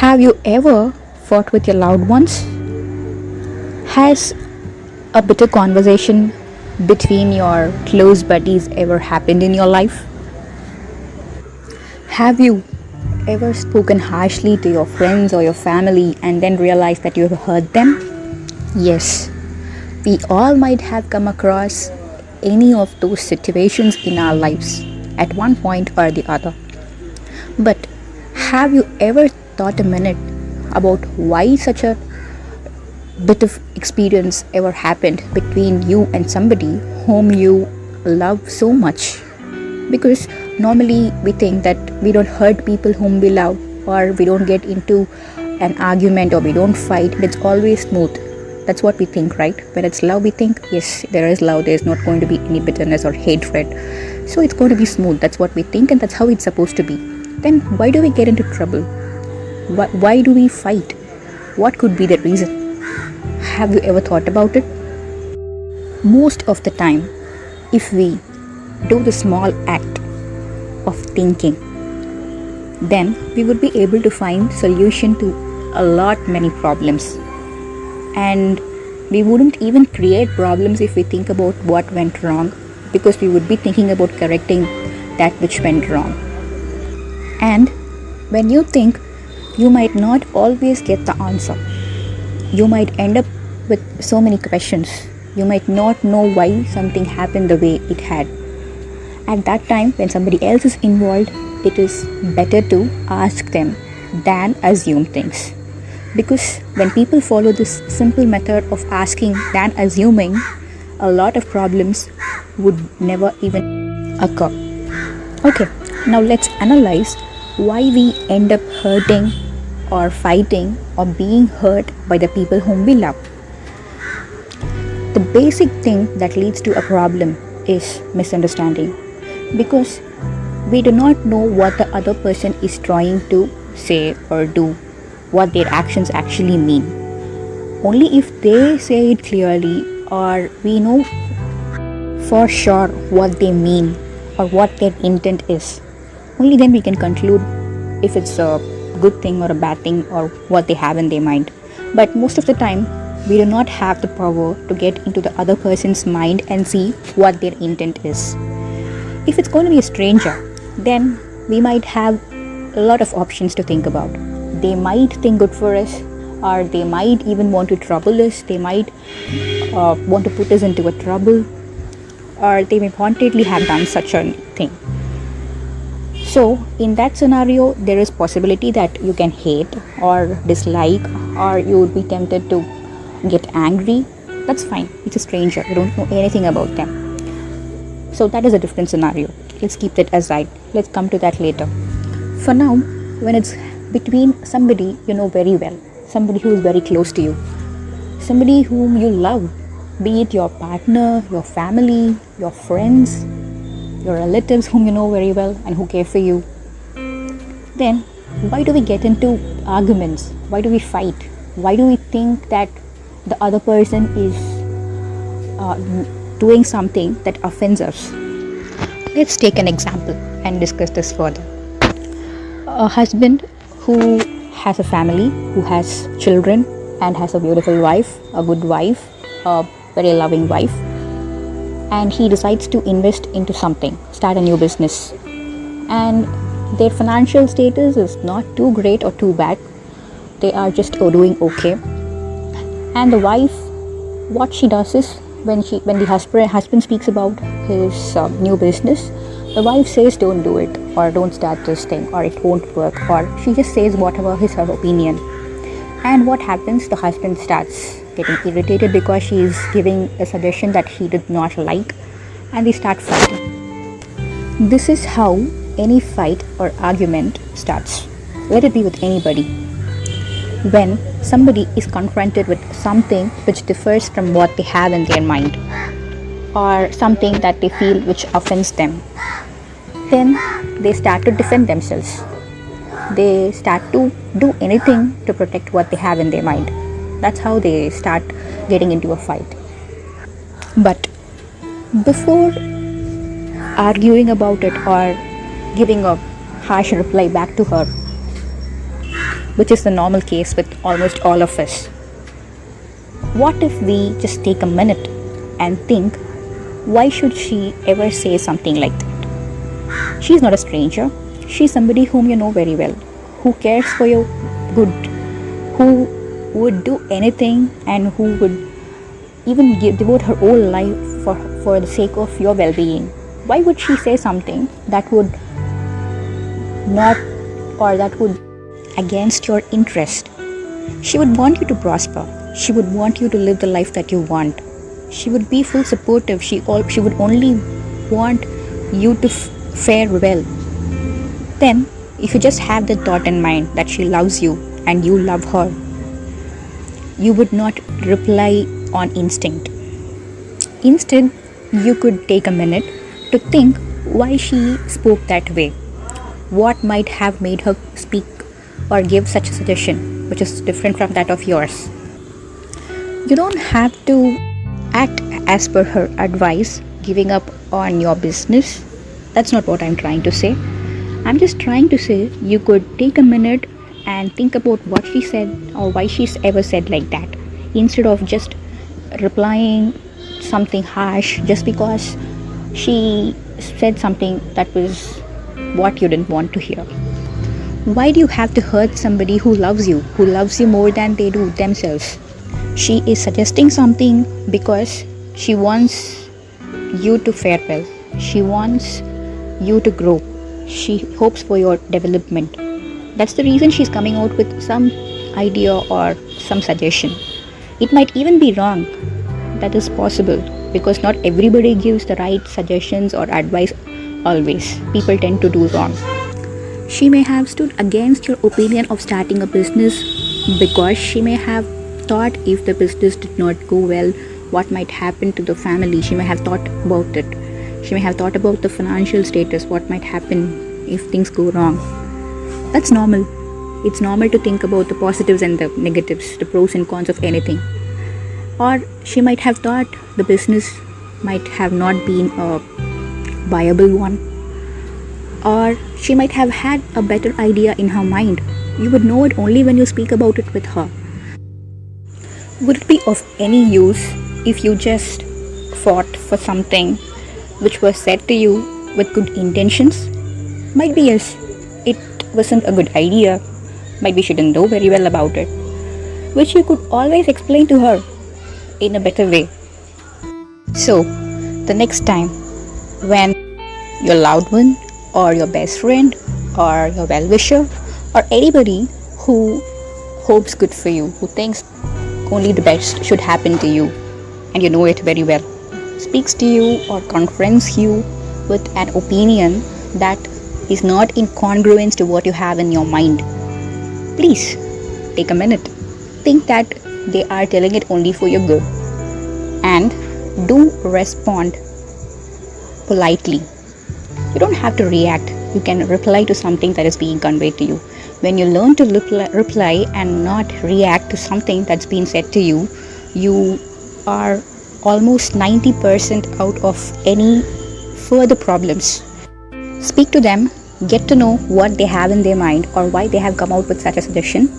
Have you ever fought with your loved ones? Has a bitter conversation between your close buddies ever happened in your life? Have you ever spoken harshly to your friends or your family and then realized that you have hurt them? Yes, we all might have come across any of those situations in our lives at one point or the other. But have you ever thought a minute about why such a bit of experience ever happened between you and somebody whom you love so much? Because normally we think that we don't hurt people whom we love, or we don't get into an argument, or we don't fight. It's always smooth. That's what we think, right? When it's love, we think, yes, there is love, there's not going to be any bitterness or hatred. So it's going to be smooth. That's what we think, and that's how it's supposed to be. Then why do we get into trouble? Why do we fight? What could be the reason? Have you ever thought about it? Most of the time, if we do the small act of thinking, then we would be able to find solution to a lot many problems. And we wouldn't even create problems if we think about what went wrong, because we would be thinking about correcting that which went wrong. And when you think, you might not always get the answer. You might end up with so many questions. You might not know why something happened the way it had. At that time, when somebody else is involved, it is better to ask them than assume things. Because when people follow this simple method of asking than assuming, a lot of problems would never even occur. Okay, now let's analyze why we end up hurting or fighting or being hurt by the people whom we love. The basic thing that leads to a problem is misunderstanding, because we do not know what the other person is trying to say or do, what their actions actually mean. Only if they say it clearly, or we know for sure what they mean or what their intent is, only then we can conclude if it's a good thing or a bad thing, or what they have in their mind. But most of the time, we do not have the power to get into the other person's mind and see what their intent is. If it's going to be a stranger, then we might have a lot of options to think about. They might think good for us, or they might even want to trouble us. They might want to put us into a trouble, or they may wantedly have done such a thing. So in that scenario, there is possibility that you can hate or dislike, or you would be tempted to get angry. That's fine. It's a stranger. You don't know anything about them. So that is a different scenario. Let's keep that aside. Let's come to that later. For now, when it's between somebody you know very well, somebody who is very close to you, somebody whom you love, be it your partner, your family, your friends, your relatives whom you know very well and who care for you, then why do we get into arguments? Why do we fight? Why do we think that the other person is doing something that offends us? Let's take an example and discuss this further. A husband who has a family, who has children, and has a beautiful wife, a good wife, a very loving wife, and he decides to invest into something, start a new business, and their financial status is not too great or too bad. They are just doing okay. And the wife, what she does is, when the husband speaks about his new business, the wife says don't do it, or don't start this thing, or it won't work, or she just says whatever is her opinion. And what happens? The husband starts getting irritated because she is giving a suggestion that he did not like, and they start fighting. This is how any fight or argument starts. Let it be with anybody. When somebody is confronted with something which differs from what they have in their mind, or something that they feel which offends them, then they start to defend themselves. They start to do anything to protect what they have in their mind. That's how they start getting into a fight. But before arguing about it or giving a harsh reply back to her, which is the normal case with almost all of us. What if we just take a minute and think, why should she ever say something like that? She's not a stranger. She's somebody whom you know very well, who cares for your good, who would do anything and who would even devote her whole life for the sake of your well-being. Why would she say something that would not, or that would against your interest? She would want you to prosper. She would want you to live the life that you want. She would be full supportive. She would only want you to fare well. Then, if you just have the thought in mind that she loves you and you love her, you would not reply on instinct. Instead, you could take a minute to think why she spoke that way. What might have made her speak or give such a suggestion which is different from that of yours. You don't have to act as per her advice, giving up on your business. That's not what I'm trying to say. I'm just trying to say you could take a minute and think about what she said or why she's ever said like that, instead of just replying something harsh just because she said something that was what you didn't want to hear. Why do you have to hurt somebody who loves you more than they do themselves? She is suggesting something because she wants you to fare well. She wants you to grow. She hopes for your development. That's the reason she's coming out with some idea or some suggestion. It might even be wrong. That is possible because not everybody gives the right suggestions or advice always. People tend to do wrong. She may have stood against your opinion of starting a business because she may have thought if the business did not go well, what might happen to the family. She may have thought about it. She may have thought about the financial status, what might happen if things go wrong. That's normal. It's normal to think about the positives and the negatives, the pros and cons of anything. Or she might have thought the business might have not been a viable one. Or she might have had a better idea in her mind. You would know it only when you speak about it with her. Would it be of any use if you just fought for something which was said to you with good intentions? Might be yes, it wasn't a good idea. Might be she didn't know very well about it, which you could always explain to her in a better way. So, the next time when your loved one or your best friend or your well-wisher or anybody who hopes good for you, who thinks only the best should happen to you, and you know it very well, speaks to you or confronts you with an opinion that is not in congruence to what you have in your mind, please take a minute. Think that they are telling it only for your good, and do respond politely. You don't have to react. You can reply to something that is being conveyed to you. When you learn to reply and not react to something that's been said to you, you are almost 90% out of any further problems. Speak to them, get to know what they have in their mind or why they have come out with such a suggestion,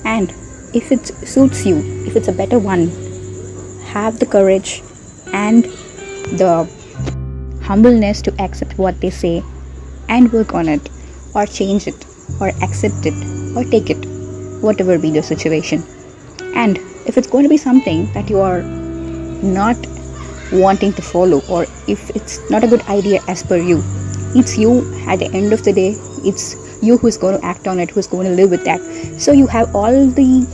and if it suits you, if it's a better one, have the courage and the humbleness to accept what they say and work on it, or change it, or accept it, or take it, whatever be the situation. And if it's going to be something that you are not wanting to follow, or if it's not a good idea as per you, it's you at the end of the day. It's you who's going to act on it, who's going to live with that. So you have all the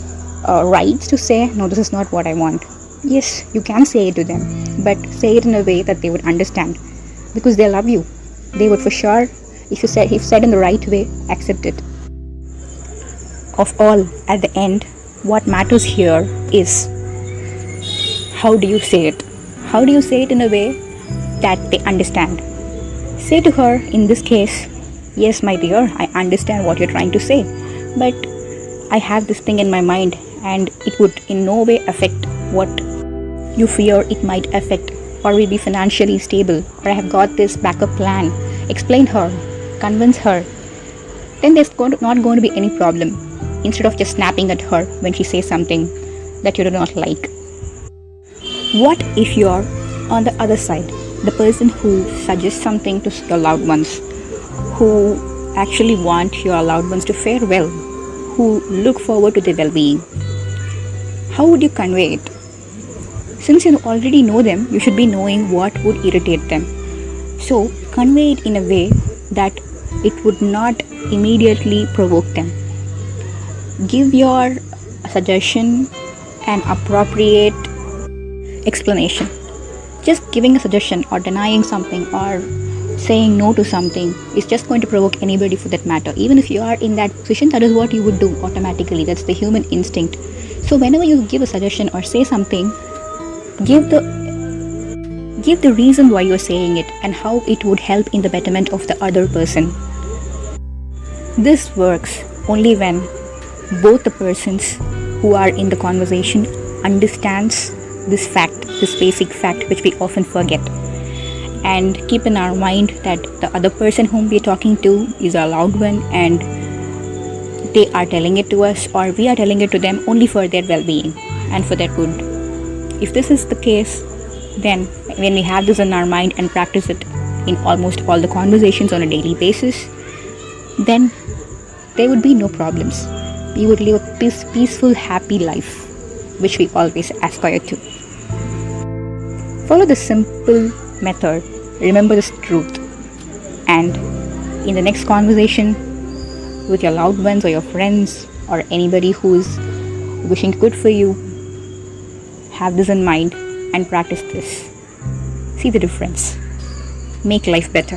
rights to say, no, this is not what I want. Yes, you can say it to them, but say it in a way that they would understand, because they love you. They would for sure, if said in the right way, accept it. Of all, at the end, what matters here is how do you say it? How do you say it in a way that they understand? Say to her, in this case, yes, my dear, I understand what you're trying to say, but I have this thing in my mind and it would in no way affect what you fear it might affect, or will be financially stable, or I have got this backup plan. Explain her, convince her. Then there's not going to be any problem. instead of just snapping at her when she says something that you do not like. What if you're on the other side, the person who suggests something to your loved ones, who actually want your loved ones to fare well, who look forward to their well-being? How would you convey it? Since you already know them, you should be knowing what would irritate them. So convey it in a way that it would not immediately provoke them. Give your suggestion an appropriate explanation. Just giving a suggestion or denying something or saying no to something is just going to provoke anybody for that matter. Even if you are in that position, that is what you would do automatically. That's the human instinct. So whenever you give a suggestion or say something, give the reason why you're saying it and how it would help in the betterment of the other person. This works only when both the persons who are in the conversation understands this fact, this basic fact which we often forget, and keep in our mind that the other person whom we're talking to is our loved one and they are telling it to us or we are telling it to them only for their well-being and for their good. If this is the case, then when we have this in our mind and practice it in almost all the conversations on a daily basis, then there would be no problems. We would live a peaceful, happy life, which we always aspire to. Follow the simple method, remember this truth, and in the next conversation with your loved ones or your friends or anybody who's wishing good for you, have this in mind and practice this. See the difference. Make life better.